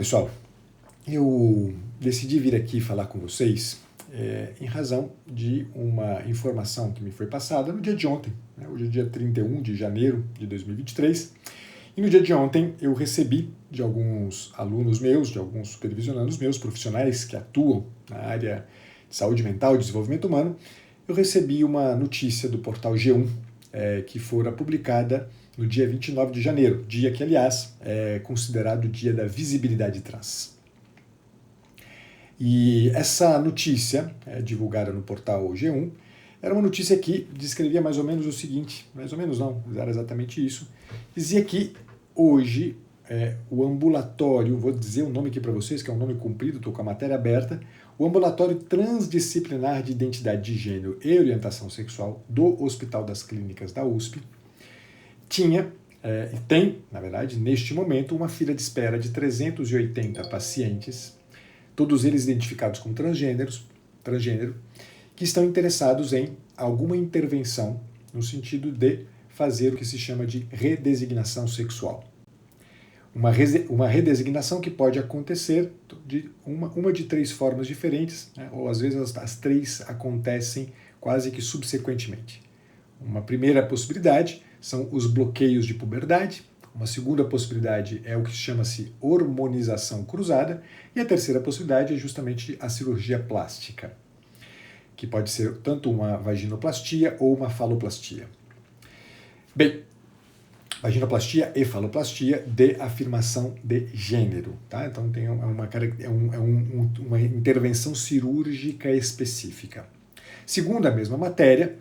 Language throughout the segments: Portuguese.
pessoal, eu decidi vir aqui falar com vocês em razão de uma informação que me foi passada no dia de ontem. Hoje é dia 31 de janeiro de 2023, e no dia de ontem eu recebi de alguns alunos meus, de alguns supervisionandos meus, profissionais que atuam na área de saúde mental e desenvolvimento humano, eu recebi uma notícia do portal G1 que fora publicada no dia 29 de janeiro, dia que, aliás, é considerado o dia da visibilidade trans. E essa notícia, divulgada no portal G1, era uma notícia que descrevia mais ou menos o seguinte, mais ou menos não, era exatamente isso, dizia que hoje o ambulatório, vou dizer o nome aqui para vocês, que é um nome comprido, estou com a matéria aberta, o ambulatório transdisciplinar de identidade de gênero e orientação sexual do Hospital das Clínicas da USP, tinha e tem, na verdade, neste momento, uma fila de espera de 380 pacientes, todos eles identificados como transgênero, que estão interessados em alguma intervenção no sentido de fazer o que se chama de redesignação sexual. Uma redesignação que pode acontecer de uma de três formas diferentes, ou às vezes as três acontecem quase que subsequentemente. Uma primeira possibilidade são os bloqueios de puberdade, uma segunda possibilidade é o que chama-se hormonização cruzada, e a terceira possibilidade é justamente a cirurgia plástica, que pode ser tanto uma vaginoplastia ou uma faloplastia. Bem, vaginoplastia e faloplastia de afirmação de gênero, tá? Então tem uma intervenção cirúrgica específica. Segundo a mesma matéria,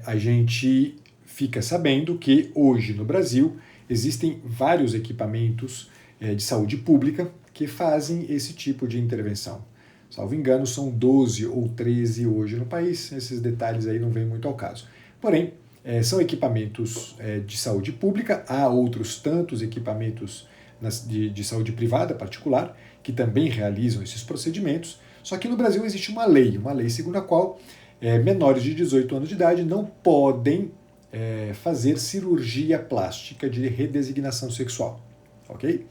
a gente fica sabendo que hoje no Brasil existem vários equipamentos de saúde pública que fazem esse tipo de intervenção. Salvo engano, são 12 ou 13 hoje no país, esses detalhes aí não vêm muito ao caso. Porém, são equipamentos de saúde pública, há outros tantos equipamentos de saúde privada, particular, que também realizam esses procedimentos, só que no Brasil existe uma lei segundo a qual menores de 18 anos de idade não podem fazer cirurgia plástica de redesignação sexual, ok?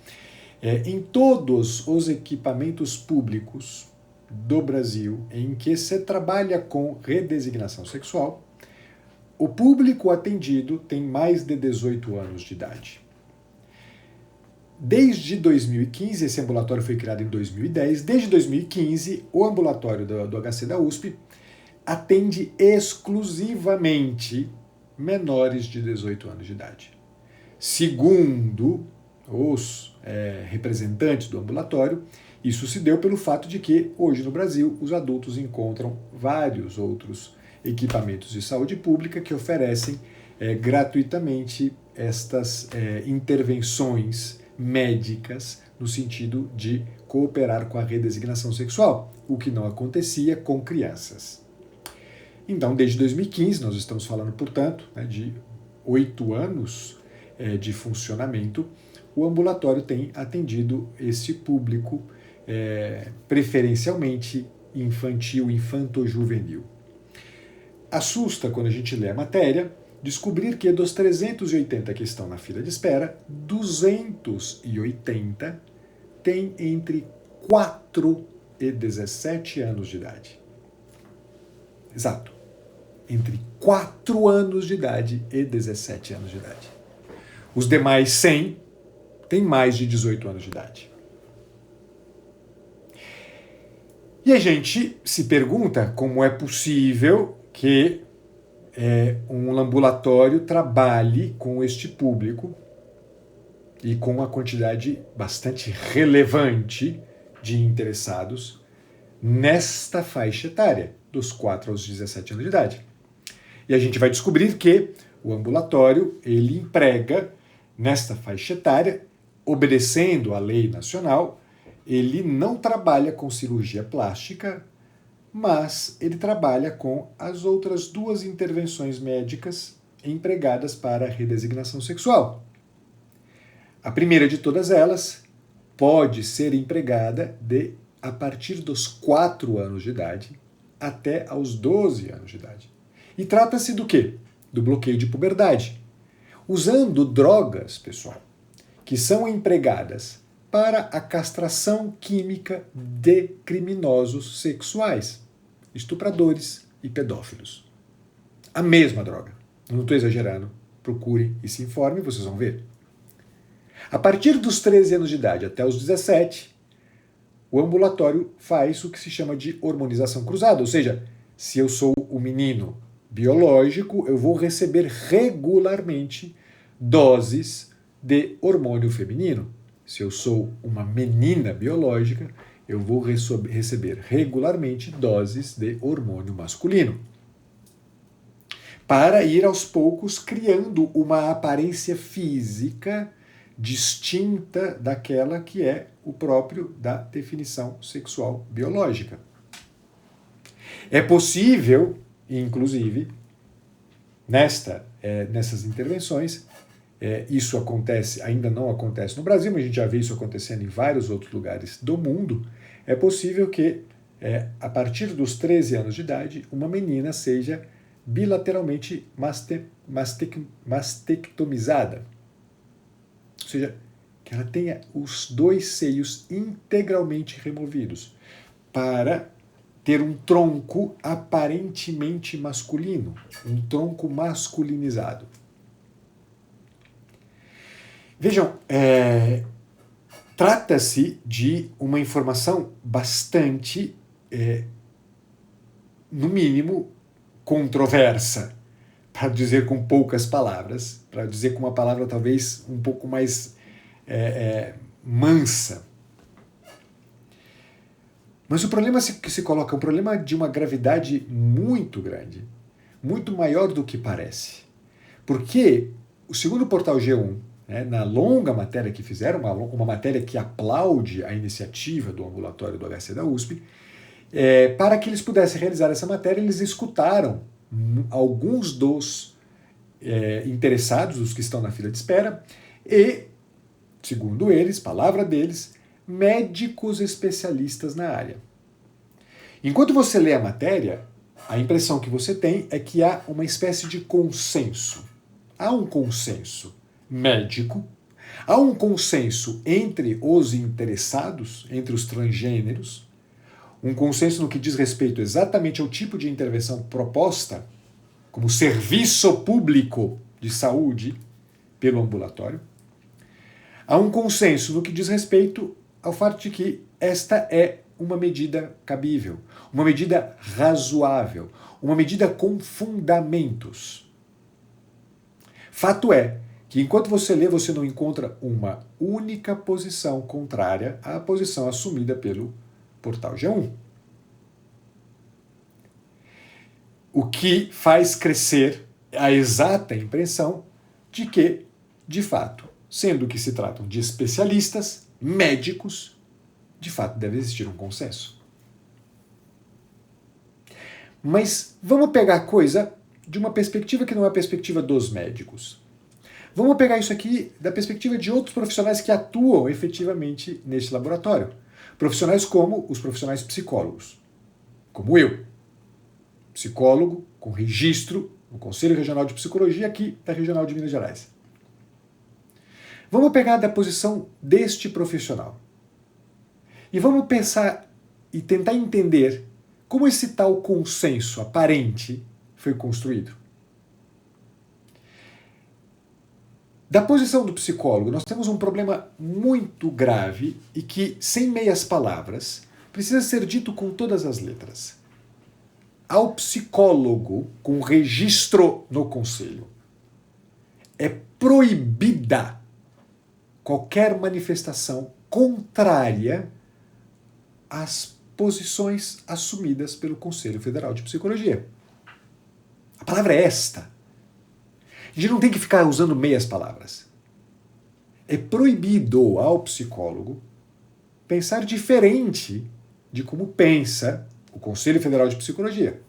Em todos os equipamentos públicos do Brasil em que se trabalha com redesignação sexual, o público atendido tem mais de 18 anos de idade. Desde 2015, esse ambulatório foi criado em 2010, desde 2015, o ambulatório do HC da USP atende exclusivamente menores de 18 anos de idade. Segundo os representantes do ambulatório, isso se deu pelo fato de que, hoje no Brasil, os adultos encontram vários outros equipamentos de saúde pública que oferecem gratuitamente estas intervenções médicas no sentido de cooperar com a redesignação sexual, o que não acontecia com crianças. Então, desde 2015, nós estamos falando, portanto, de 8 anos de funcionamento, o ambulatório tem atendido esse público preferencialmente infantil, infanto-juvenil. Assusta, quando a gente lê a matéria, descobrir que dos 380 que estão na fila de espera, 280 têm entre 4 e 17 anos de idade. Exato. Entre 4 anos de idade e 17 anos de idade. Os demais 100 têm mais de 18 anos de idade. E a gente se pergunta como é possível que um ambulatório trabalhe com este público e com uma quantidade bastante relevante de interessados nesta faixa etária, dos 4 aos 17 anos de idade. E a gente vai descobrir que o ambulatório, ele emprega, nesta faixa etária, obedecendo à lei nacional, ele não trabalha com cirurgia plástica, mas ele trabalha com as outras duas intervenções médicas empregadas para a redesignação sexual. A primeira de todas elas pode ser empregada a partir dos 4 anos de idade até aos 12 anos de idade. E trata-se do quê? Do bloqueio de puberdade. Usando drogas, pessoal, que são empregadas para a castração química de criminosos sexuais, estupradores e pedófilos. A mesma droga. Não estou exagerando. Procure e se informe, vocês vão ver. A partir dos 13 anos de idade até os 17, o ambulatório faz o que se chama de hormonização cruzada, ou seja, se eu sou o menino biológico, eu vou receber regularmente doses de hormônio feminino. Se eu sou uma menina biológica, eu vou receber regularmente doses de hormônio masculino. Para ir aos poucos criando uma aparência física distinta daquela que é o próprio da definição sexual biológica. É possível, inclusive, nessas intervenções, isso acontece, ainda não acontece no Brasil, mas a gente já vê isso acontecendo em vários outros lugares do mundo, é possível que, a partir dos 13 anos de idade, uma menina seja bilateralmente mastectomizada. Ou seja, que ela tenha os dois seios integralmente removidos para ter um tronco aparentemente masculino, um tronco masculinizado. Vejam, trata-se de uma informação bastante, no mínimo, controversa, para dizer com poucas palavras, para dizer com uma palavra talvez um pouco mais mansa. Mas o problema que se coloca é um problema de uma gravidade muito grande, muito maior do que parece. Porque o segundo portal G1, na longa matéria que fizeram, uma matéria que aplaude a iniciativa do ambulatório do HC da USP, para que eles pudessem realizar essa matéria, eles escutaram alguns dos interessados, os que estão na fila de espera, e, segundo eles, palavra deles, médicos especialistas na área. Enquanto você lê a matéria, a impressão que você tem é que há uma espécie de consenso. Há um consenso médico, há um consenso entre os interessados, entre os transgêneros, um consenso no que diz respeito exatamente ao tipo de intervenção proposta como serviço público de saúde pelo ambulatório. Há um consenso no que diz respeito ao fato de que esta é uma medida cabível, uma medida razoável, uma medida com fundamentos. Fato é que enquanto você lê, você não encontra uma única posição contrária à posição assumida pelo portal G1. O que faz crescer a exata impressão de que, de fato, sendo que se tratam de especialistas, médicos, de fato deve existir um consenso. Mas vamos pegar a coisa de uma perspectiva que não é a perspectiva dos médicos. Vamos pegar isso aqui da perspectiva de outros profissionais que atuam efetivamente neste laboratório. Profissionais como os profissionais psicólogos, como eu, psicólogo com registro no Conselho Regional de Psicologia aqui da Regional de Minas Gerais. Vamos pegar da posição deste profissional e vamos pensar e tentar entender como esse tal consenso aparente foi construído. Da posição do psicólogo, nós temos um problema muito grave e que, sem meias palavras, precisa ser dito com todas as letras. Ao psicólogo com registro no conselho é proibida qualquer manifestação contrária às posições assumidas pelo Conselho Federal de Psicologia. A palavra é esta. A gente não tem que ficar usando meias palavras. É proibido ao psicólogo pensar diferente de como pensa o Conselho Federal de Psicologia.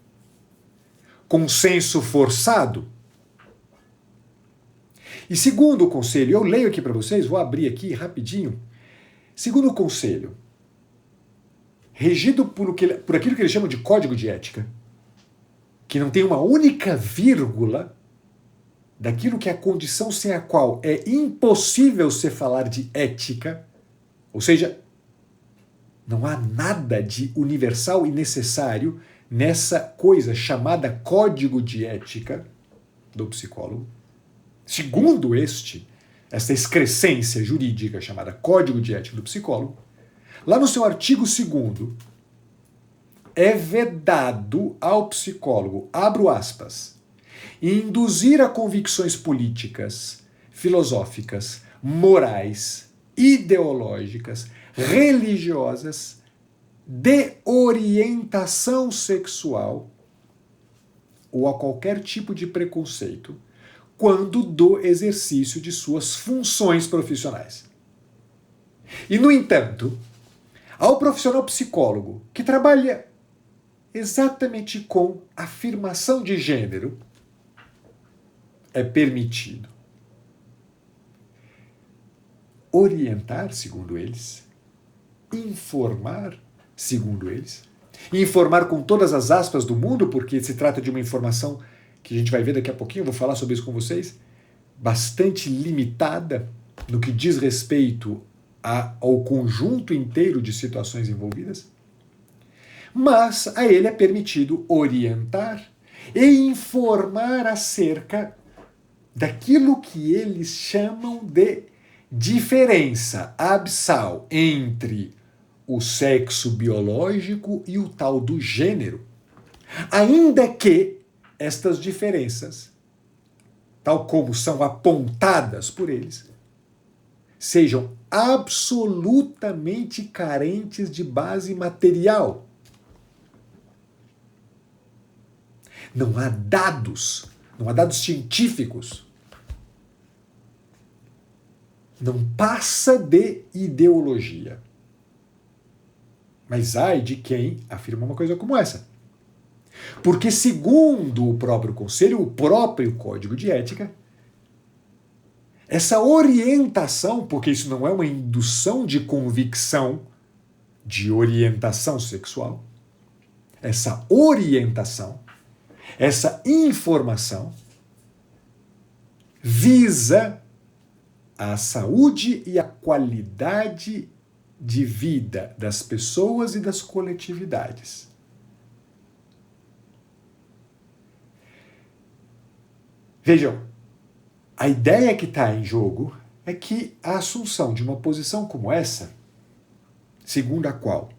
Consenso forçado. E segundo o conselho, eu leio aqui para vocês, vou abrir aqui rapidinho. Segundo o conselho, regido por aquilo que eles chamam de código de ética, que não tem uma única vírgula daquilo que é a condição sem a qual é impossível se falar de ética, Ou seja, não há nada de universal e necessário nessa coisa chamada código de ética do psicólogo. Segundo esta excrescência jurídica chamada código de ética do psicólogo, lá no seu artigo 2º, é vedado ao psicólogo, abro aspas, induzir a convicções políticas, filosóficas, morais, ideológicas, religiosas, de orientação sexual ou a qualquer tipo de preconceito quando do exercício de suas funções profissionais. E, no entanto, ao profissional psicólogo que trabalha exatamente com afirmação de gênero, é permitido orientar, segundo eles, informar, segundo eles, informar com todas as aspas do mundo, porque se trata de uma informação que a gente vai ver daqui a pouquinho, eu vou falar sobre isso com vocês, bastante limitada no que diz respeito ao conjunto inteiro de situações envolvidas, mas a ele é permitido orientar e informar acerca daquilo que eles chamam de diferença abissal entre o sexo biológico e o tal do gênero, ainda que estas diferenças, tal como são apontadas por eles, sejam absolutamente carentes de base material. Não há dados científicos. Não passa de ideologia. Mas ai de quem afirma uma coisa como essa. Porque, segundo o próprio conselho, o próprio código de ética, essa orientação, porque isso não é uma indução de convicção de orientação sexual, essa orientação, essa informação visa a saúde e a qualidade de vida das pessoas e das coletividades. Vejam, a ideia que está em jogo é que a assunção de uma posição como essa, segundo a qual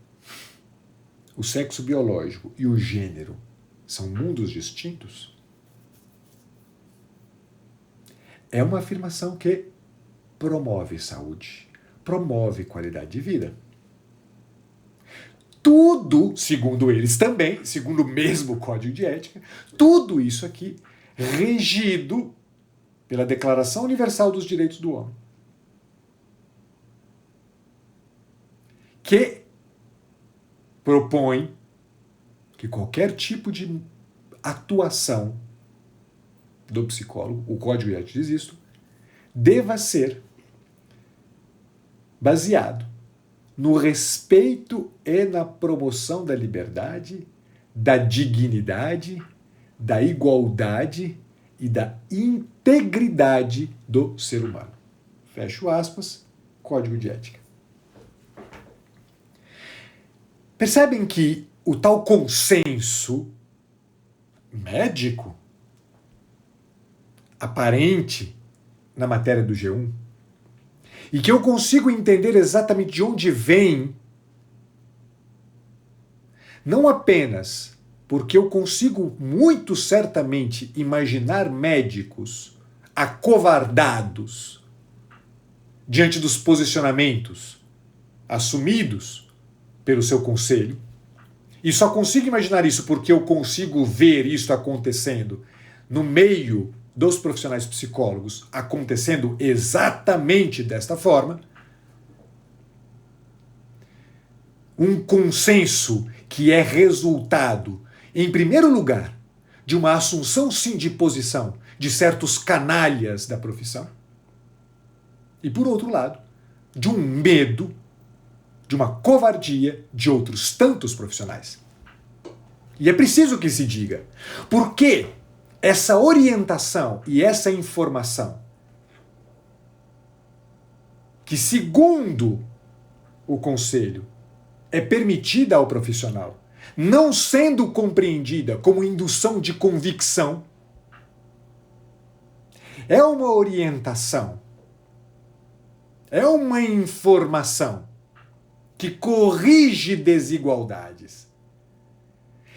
o sexo biológico e o gênero são mundos distintos, é uma afirmação que promove saúde, promove qualidade de vida. Tudo, segundo eles também, segundo o mesmo código de ética, tudo isso aqui regido pela Declaração Universal dos Direitos do Homem, que propõe que qualquer tipo de atuação do psicólogo, o código de ética diz isso, deva ser baseado no respeito e na promoção da liberdade, da dignidade, da igualdade e da integridade do ser humano. Fecho aspas, código de ética. Percebem que o tal consenso médico aparente na matéria do G1 e que eu consigo entender exatamente de onde vem, não apenas porque eu consigo muito certamente imaginar médicos acovardados diante dos posicionamentos assumidos pelo seu conselho, e só consigo imaginar isso porque eu consigo ver isso acontecendo no meio dos profissionais psicólogos, acontecendo exatamente desta forma, um consenso que é resultado, em primeiro lugar, de uma assunção sim de posição de certos canalhas da profissão, e por outro lado, de um medo, de uma covardia de outros tantos profissionais. E é preciso que se diga, porque essa orientação e essa informação, que segundo o conselho é permitida ao profissional, não sendo compreendida como indução de convicção, é uma orientação, é uma informação que corrige desigualdades,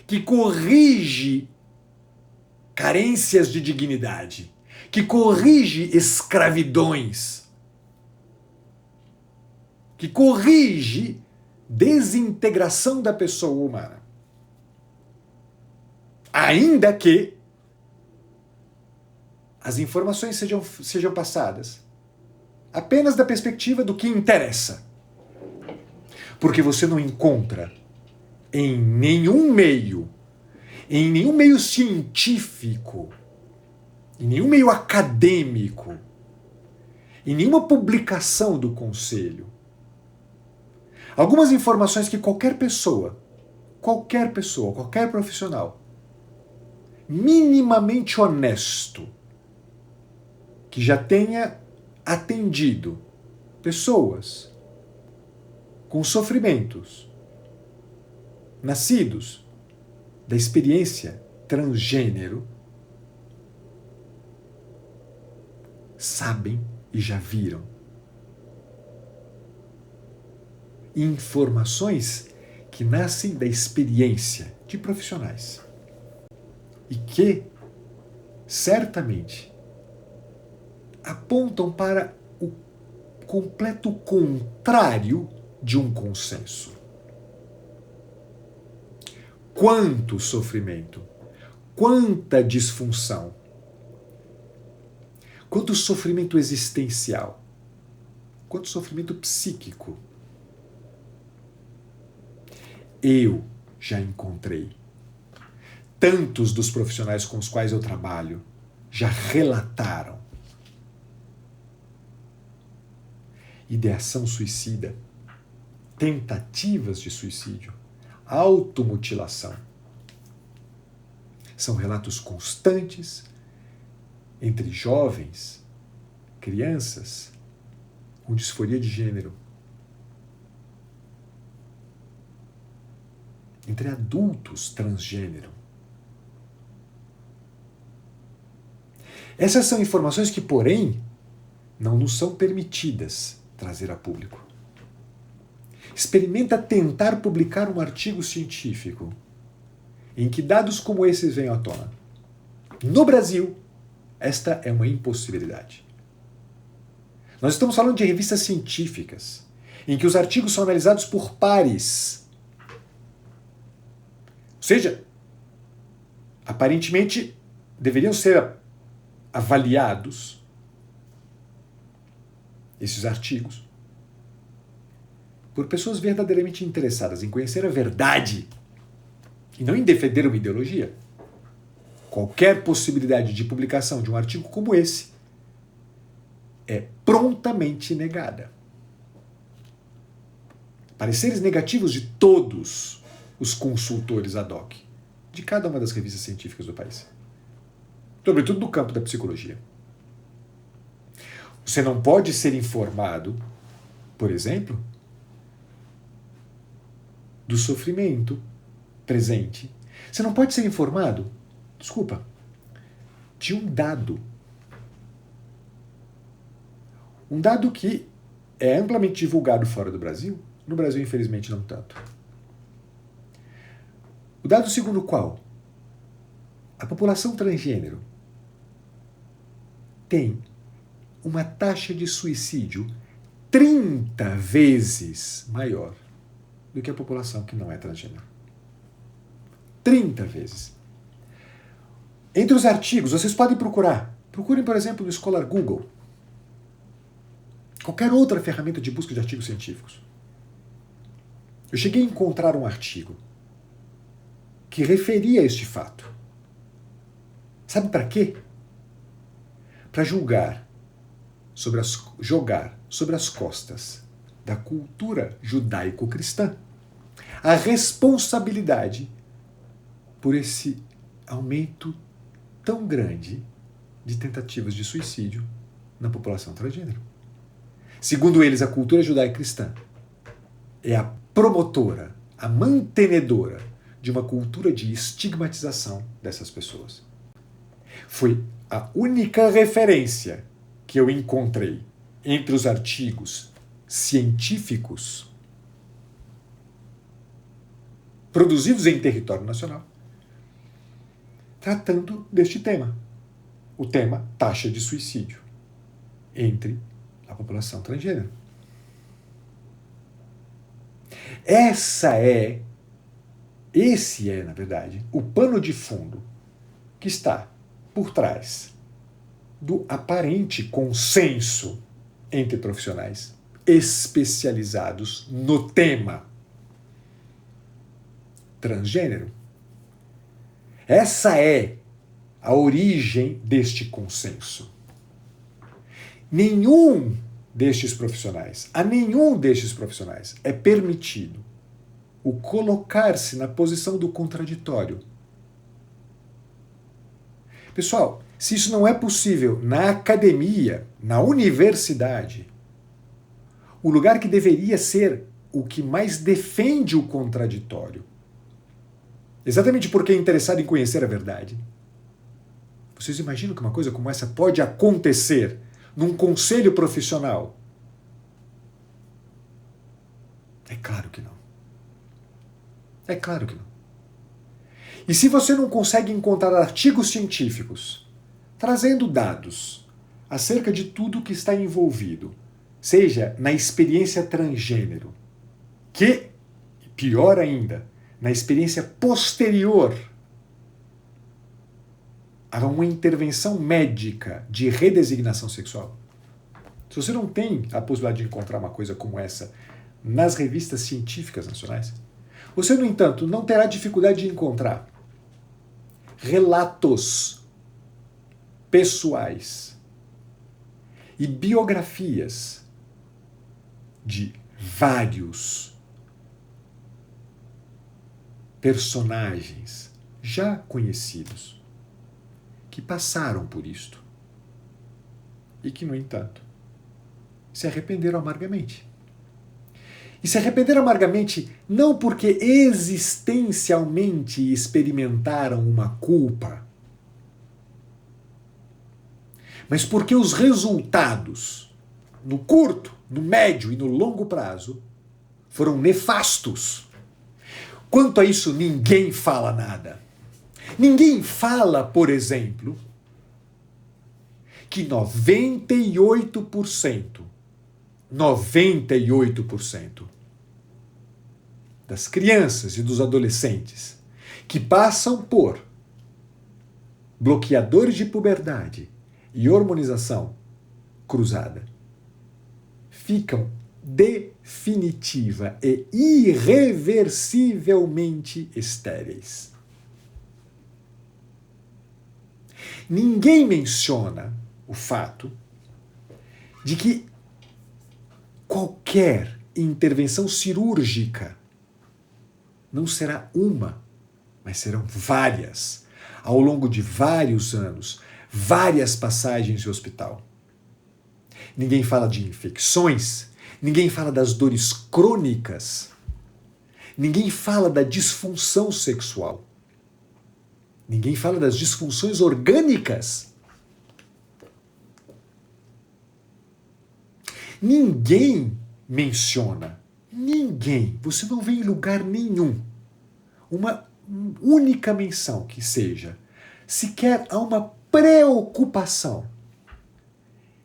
que corrige carências de dignidade, que corrige escravidões, que corrige desintegração da pessoa humana. Ainda que as informações sejam passadas apenas da perspectiva do que interessa. Porque você não encontra em nenhum meio científico, em nenhum meio acadêmico, em nenhuma publicação do Conselho, algumas informações que qualquer pessoa, qualquer profissional, minimamente honesto, que já tenha atendido pessoas com sofrimentos, nascidos da experiência transgênero, sabem e já viram informações que nascem da experiência de profissionais e que certamente apontam para o completo contrário de um consenso. Quanto sofrimento, quanta disfunção, quanto sofrimento existencial, quanto sofrimento psíquico eu já encontrei. Tantos dos profissionais com os quais eu trabalho já relataram ideação suicida, tentativas de suicídio, automutilação. São relatos constantes entre jovens, crianças com disforia de gênero, entre adultos transgênero. Essas são informações que, porém, não nos são permitidas trazer a público. Experimenta tentar publicar um artigo científico em que dados como esses venham à tona. No Brasil, esta é uma impossibilidade. Nós estamos falando de revistas científicas, em que os artigos são analisados por pares. Ou seja, aparentemente deveriam ser avaliados esses artigos por pessoas verdadeiramente interessadas em conhecer a verdade e não em defender uma ideologia. Qualquer possibilidade de publicação de um artigo como esse é prontamente negada. Pareceres negativos de todos os consultores ad hoc de cada uma das revistas científicas do país, sobretudo do campo da psicologia. Você não pode ser informado, por exemplo, do sofrimento presente. Você não pode ser informado, de um dado. Um dado que é amplamente divulgado fora do Brasil, no Brasil, infelizmente, não tanto. O dado segundo o qual a população transgênero tem uma taxa de suicídio 30 vezes maior do que a população que não é transgênero. 30 vezes. Entre os artigos, vocês podem procurar. Procurem, por exemplo, no Scholar Google. Qualquer outra ferramenta de busca de artigos científicos. Eu cheguei a encontrar um artigo que referia a este fato. Sabe para quê? Para jogar sobre as costas da cultura judaico-cristã a responsabilidade por esse aumento tão grande de tentativas de suicídio na população transgênero. Segundo eles, a cultura judaico-cristã é a promotora, a mantenedora de uma cultura de estigmatização dessas pessoas. Foi a única referência que eu encontrei entre os artigos científicos produzidos em território nacional tratando deste tema. O tema taxa de suicídio entre a população transgênero. Esse é, na verdade, o pano de fundo que está por trás do aparente consenso entre profissionais especializados no tema transgênero. Essa é a origem deste consenso. A nenhum destes profissionais é permitido o colocar-se na posição do contraditório. Pessoal, se isso não é possível na academia, na universidade, o lugar que deveria ser o que mais defende o contraditório, exatamente porque é interessado em conhecer a verdade. Vocês imaginam que uma coisa como essa pode acontecer num conselho profissional? É claro que não. É claro que não. E se você não consegue encontrar artigos científicos trazendo dados acerca de tudo que está envolvido, seja na experiência transgênero, que, pior ainda, na experiência posterior a uma intervenção médica de redesignação sexual. Se você não tem a possibilidade de encontrar uma coisa como essa nas revistas científicas nacionais, você, no entanto, não terá dificuldade de encontrar relatos pessoais e biografias de vários personagens já conhecidos que passaram por isto e que, no entanto, se arrependeram amargamente. E se arrependeram amargamente não porque existencialmente experimentaram uma culpa, mas porque os resultados, no curto, no médio e no longo prazo, foram nefastos. Quanto a isso, ninguém fala nada. Ninguém fala, por exemplo, que 98% das crianças e dos adolescentes que passam por bloqueadores de puberdade e hormonização cruzada ficam definitiva e irreversivelmente estéreis. Ninguém menciona o fato de que qualquer intervenção cirúrgica não será uma, mas serão várias, ao longo de vários anos, várias passagens de hospital. Ninguém fala de infecções, ninguém fala das dores crônicas, ninguém fala da disfunção sexual, ninguém fala das disfunções orgânicas. Ninguém menciona, você não vê em lugar nenhum uma única menção que seja sequer há uma preocupação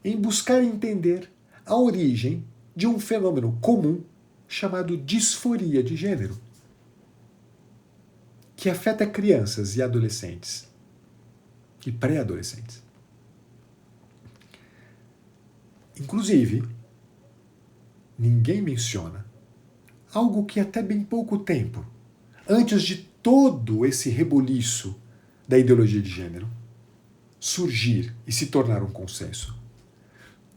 em buscar entender a origem de um fenômeno comum chamado disforia de gênero, que afeta crianças e adolescentes e pré-adolescentes. Inclusive, ninguém menciona algo que até bem pouco tempo, antes de todo esse rebuliço da ideologia de gênero surgir e se tornar um consenso.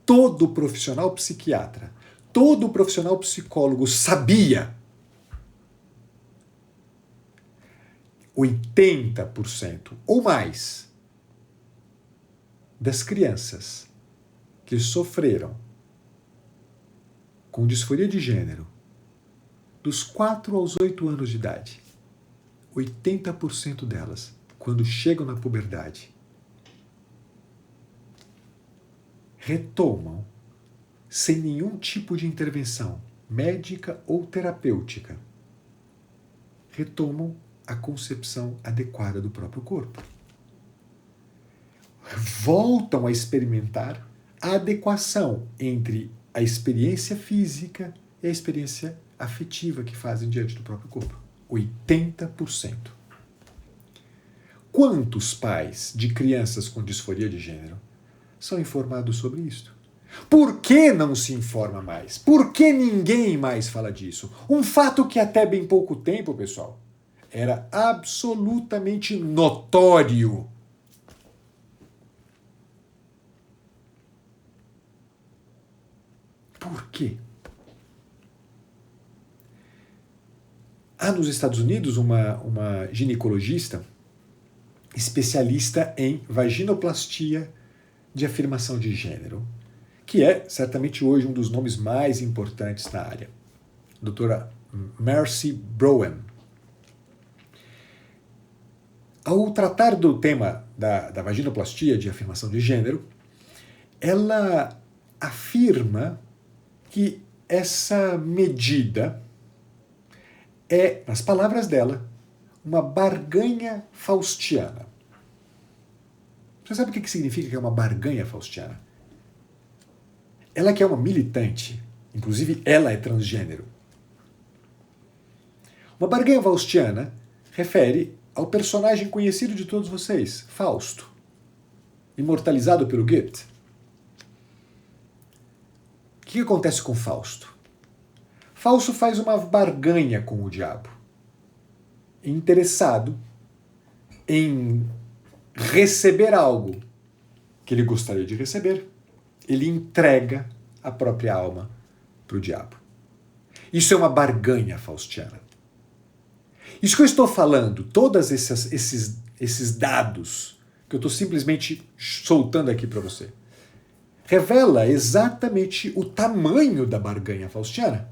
Todo profissional psiquiatra, todo profissional psicólogo sabia 80% ou mais das crianças que sofreram com disforia de gênero dos 4 aos 8 anos de idade, 80% delas, quando chegam na puberdade, retomam, sem nenhum tipo de intervenção médica ou terapêutica, retomam a concepção adequada do próprio corpo. Voltam a experimentar a adequação entre a experiência física e a experiência afetiva que fazem diante do próprio corpo. 80%. Quantos pais de crianças com disforia de gênero são informados sobre isso? Por que não se informa mais? Por que ninguém mais fala disso? Um fato que até bem pouco tempo, pessoal, era absolutamente notório. Por quê? Há nos Estados Unidos uma ginecologista especialista em vaginoplastia de afirmação de gênero, que é certamente hoje um dos nomes mais importantes na área. Doutora Marcy Browen. Ao tratar do tema da vaginoplastia de afirmação de gênero, ela afirma que essa medida é, nas palavras dela, uma barganha faustiana. Você sabe o que significa que é uma barganha faustiana? Ela que é uma militante, inclusive ela é transgênero. Uma barganha faustiana refere ao personagem conhecido de todos vocês, Fausto, imortalizado pelo Goethe. O que acontece com Fausto? Fausto faz uma barganha com o diabo, interessado em receber algo que ele gostaria de receber, ele entrega a própria alma para o diabo. Isso é uma barganha faustiana. Isso que eu estou falando, todos esses dados que eu estou simplesmente soltando aqui para você, revela exatamente o tamanho da barganha faustiana.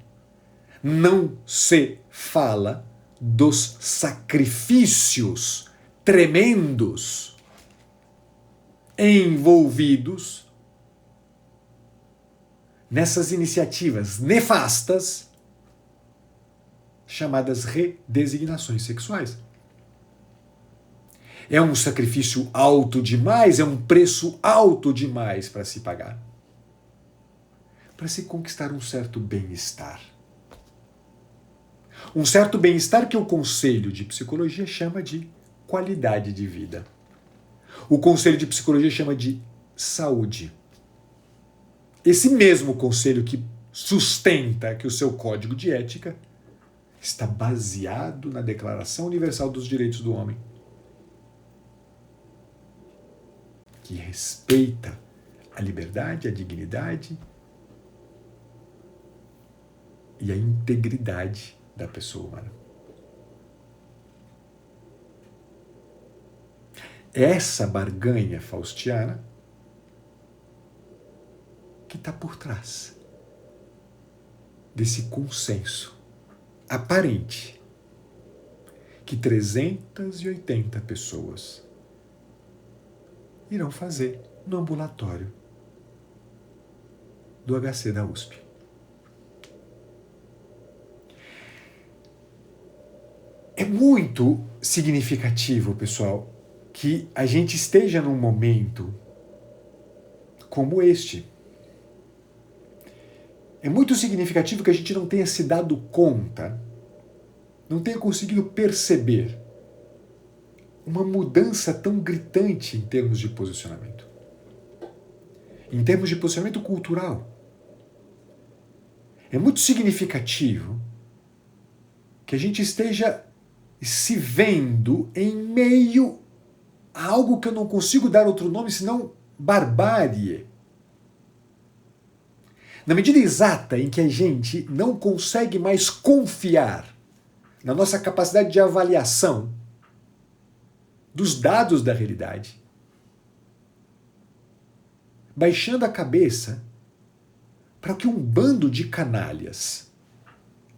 Não se fala dos sacrifícios tremendos envolvidos nessas iniciativas nefastas chamadas redesignações sexuais. É um sacrifício alto demais, é um preço alto demais para se pagar, para se conquistar um certo bem-estar. Um certo bem-estar que o Conselho de Psicologia chama de qualidade de vida. O Conselho de Psicologia chama de saúde. Esse mesmo conselho que sustenta que o seu código de ética está baseado na Declaração Universal dos Direitos do Homem, que respeita a liberdade, a dignidade e a integridade da pessoa humana. Essa barganha faustiana que está por trás desse consenso aparente que 380 pessoas irão fazer no ambulatório do HC da USP. É muito significativo, pessoal, que a gente esteja num momento como este. É muito significativo que a gente não tenha se dado conta, não tenha conseguido perceber uma mudança tão gritante em termos de posicionamento. Em termos de posicionamento cultural. É muito significativo que a gente esteja se vendo em meio a algo que eu não consigo dar outro nome senão barbárie. Na medida exata em que a gente não consegue mais confiar na nossa capacidade de avaliação dos dados da realidade, baixando a cabeça para o que um bando de canalhas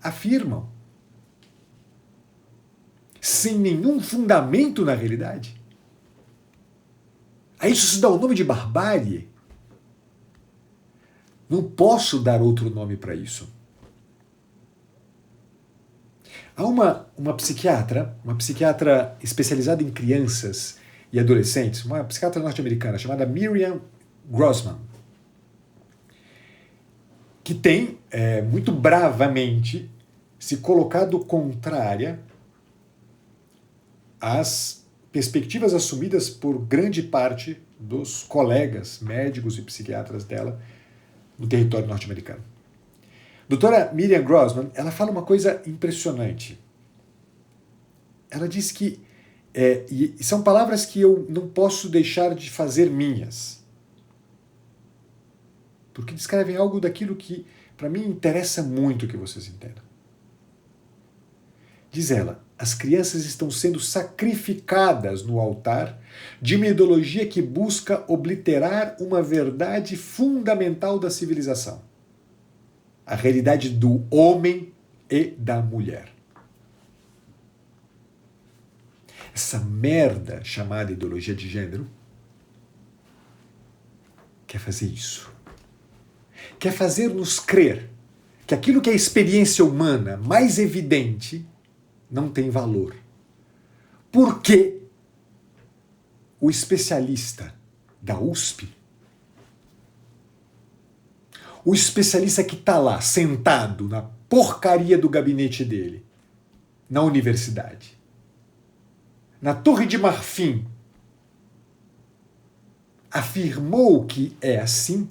afirmam sem nenhum fundamento na realidade? A isso se dá o nome de barbárie? Não posso dar outro nome para isso. Há uma psiquiatra especializada em crianças e adolescentes, uma psiquiatra norte-americana chamada Miriam Grossman, que tem muito bravamente se colocado contrária às perspectivas assumidas por grande parte dos colegas médicos e psiquiatras dela no território norte-americano. Doutora Miriam Grossman, ela fala uma coisa impressionante. Ela diz que, e são palavras que eu não posso deixar de fazer minhas, porque descrevem algo daquilo que, para mim, interessa muito que vocês entendam. Diz ela, as crianças estão sendo sacrificadas no altar de uma ideologia que busca obliterar uma verdade fundamental da civilização. A realidade do homem e da mulher. Essa merda chamada ideologia de gênero quer fazer isso. Quer fazer-nos crer que aquilo que é a experiência humana mais evidente não tem valor. Porque o especialista da USP, o especialista que está lá, sentado na porcaria do gabinete dele, na universidade, na Torre de Marfim, afirmou que é assim,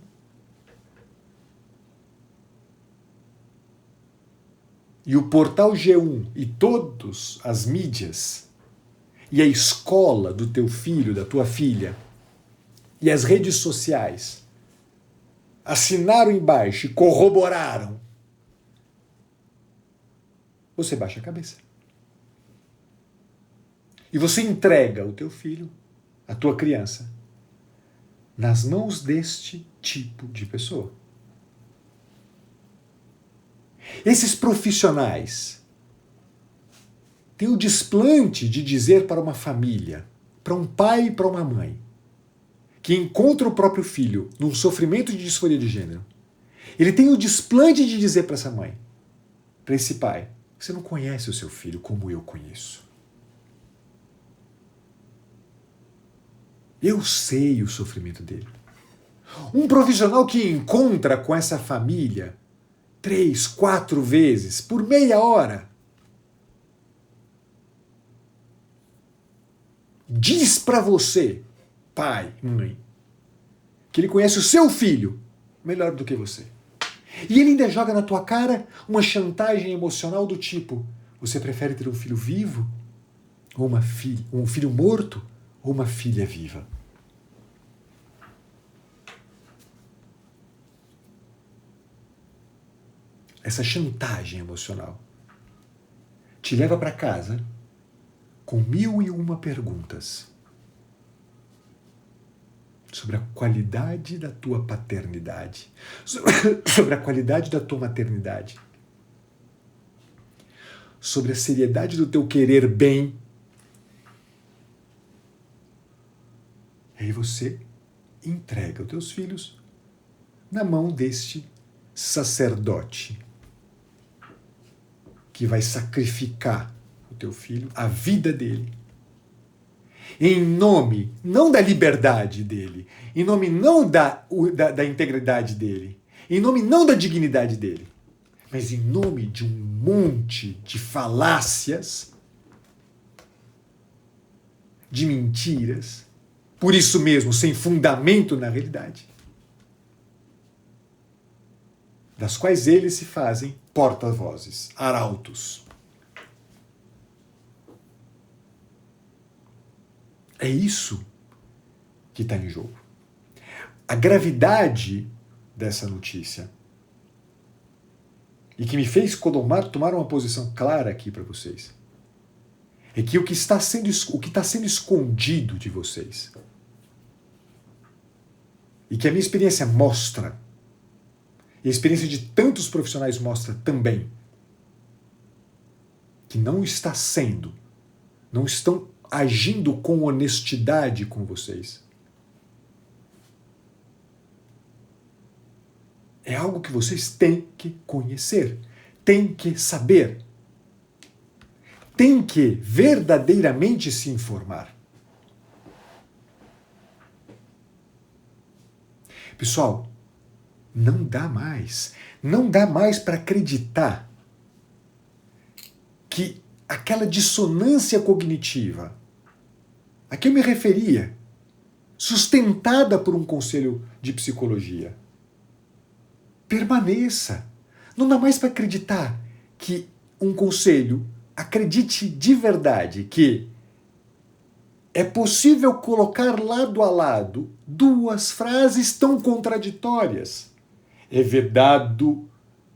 e o portal G1 e todas as mídias, e a escola do teu filho, da tua filha, e as redes sociais, assinaram embaixo e corroboraram, você baixa a cabeça. E você entrega o teu filho, a tua criança, nas mãos deste tipo de pessoa. Esses profissionais têm o desplante de dizer para uma família, para um pai e para uma mãe, que encontra o próprio filho num sofrimento de disforia de gênero, ele tem o desplante de dizer para essa mãe, para esse pai, você não conhece o seu filho como eu conheço. Eu sei o sofrimento dele. Um profissional que encontra com essa família 3, 4 vezes, por meia hora, diz para você, pai, mãe, que ele conhece o seu filho melhor do que você. E ele ainda joga na tua cara uma chantagem emocional do tipo, você prefere ter um filho vivo? Ou um filho morto? Ou uma filha viva? Essa chantagem emocional te leva para casa com 1001 perguntas sobre a qualidade da tua paternidade, sobre a qualidade da tua maternidade, sobre a seriedade do teu querer bem. E aí você entrega os teus filhos na mão deste sacerdote que vai sacrificar o teu filho, a vida dele, em nome não da liberdade dele, em nome não da integridade dele, em nome não da dignidade dele, mas em nome de um monte de falácias, de mentiras, por isso mesmo, sem fundamento na realidade, das quais eles se fazem porta-vozes, arautos. É isso que está em jogo. A gravidade dessa notícia, e que me fez tomar uma posição clara aqui para vocês, é que o que está sendo escondido de vocês, e que a minha experiência mostra, e a experiência de tantos profissionais mostra também, que não está sendo não estão agindo com honestidade com vocês. É algo que vocês têm que conhecer, têm que saber, têm que verdadeiramente se informar. Pessoal, não dá mais para acreditar que aquela dissonância cognitiva a que eu me referia, sustentada por um conselho de psicologia, permaneça. Não dá mais para acreditar que um conselho acredite de verdade que é possível colocar lado a lado duas frases tão contraditórias. É vedado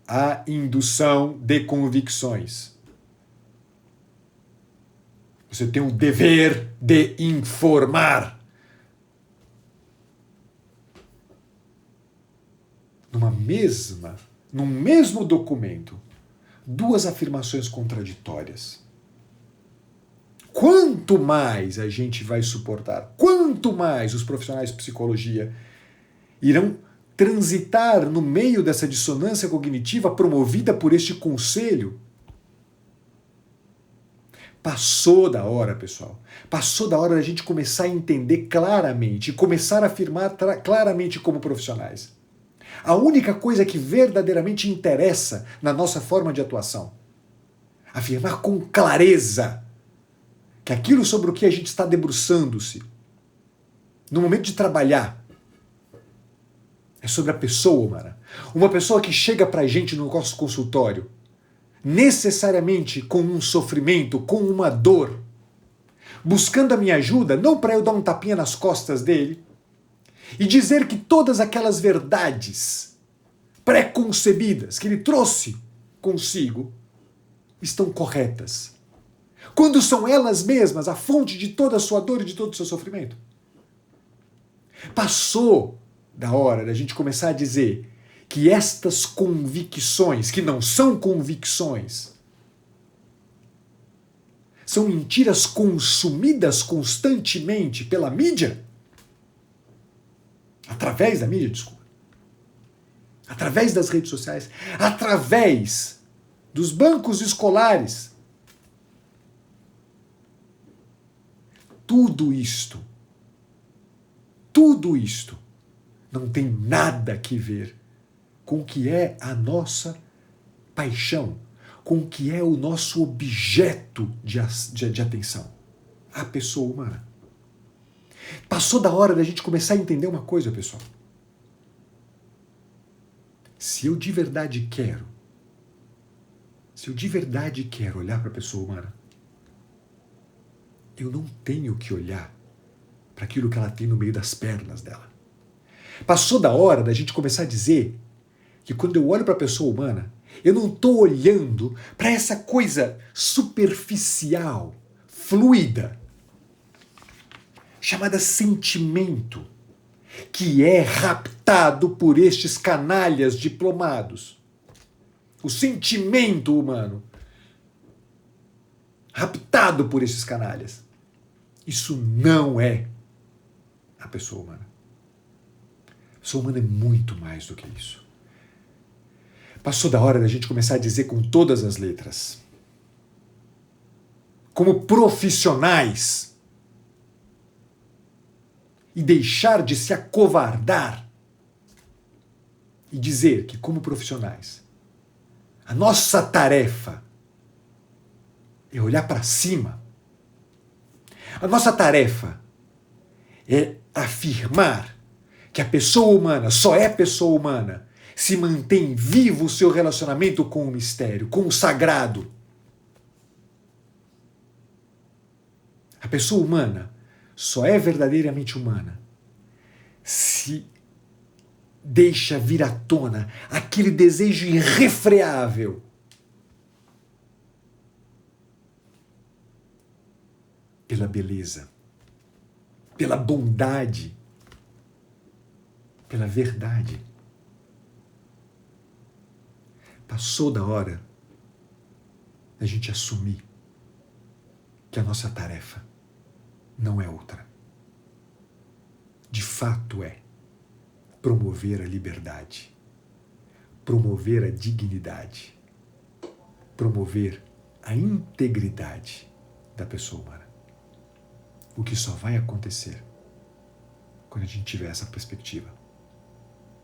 a indução de convicções. Você tem o dever de informar. Num mesmo documento, duas afirmações contraditórias. Quanto mais a gente vai suportar, quanto mais os profissionais de psicologia irão transitar no meio dessa dissonância cognitiva promovida por este conselho. Passou da hora, pessoal. Passou da hora da gente começar a entender claramente e começar a afirmar claramente como profissionais. A única coisa que verdadeiramente interessa na nossa forma de atuação. Afirmar com clareza que aquilo sobre o que a gente está debruçando-se no momento de trabalhar é sobre a pessoa humana. Uma pessoa que chega pra gente no nosso consultório necessariamente com um sofrimento, com uma dor, buscando a minha ajuda, não para eu dar um tapinha nas costas dele e dizer que todas aquelas verdades pré-concebidas que ele trouxe consigo estão corretas, quando são elas mesmas a fonte de toda a sua dor e de todo o seu sofrimento. Passou da hora da gente começar a dizer que estas convicções, que não são convicções, são mentiras consumidas constantemente pela mídia, através da mídia, desculpa, através das redes sociais, através dos bancos escolares. Tudo isto não tem nada que ver com o que é a nossa paixão, com o que é o nosso objeto de atenção, a pessoa humana. Passou da hora da gente começar a entender uma coisa, pessoal. Se eu de verdade quero olhar para a pessoa humana, eu não tenho que olhar para aquilo que ela tem no meio das pernas dela. Passou da hora da gente começar a dizer que quando eu olho para a pessoa humana, eu não estou olhando para essa coisa superficial, fluida, chamada sentimento, que é raptado por estes canalhas diplomados. O sentimento humano, raptado por esses canalhas. Isso não é a pessoa humana. A pessoa humana é muito mais do que isso. Passou da hora da gente começar a dizer com todas as letras, como profissionais, e deixar de se acovardar e dizer que, como profissionais, a nossa tarefa é olhar para cima. A nossa tarefa é afirmar que a pessoa humana só é pessoa humana se mantém vivo o seu relacionamento com o mistério, com o sagrado. A pessoa humana só é verdadeiramente humana se deixa vir à tona aquele desejo irrefreável pela beleza, pela bondade, pela verdade. Passou da hora da gente assumir que a nossa tarefa não é outra. De fato é promover a liberdade, promover a dignidade, promover a integridade da pessoa humana. O que só vai acontecer quando a gente tiver essa perspectiva.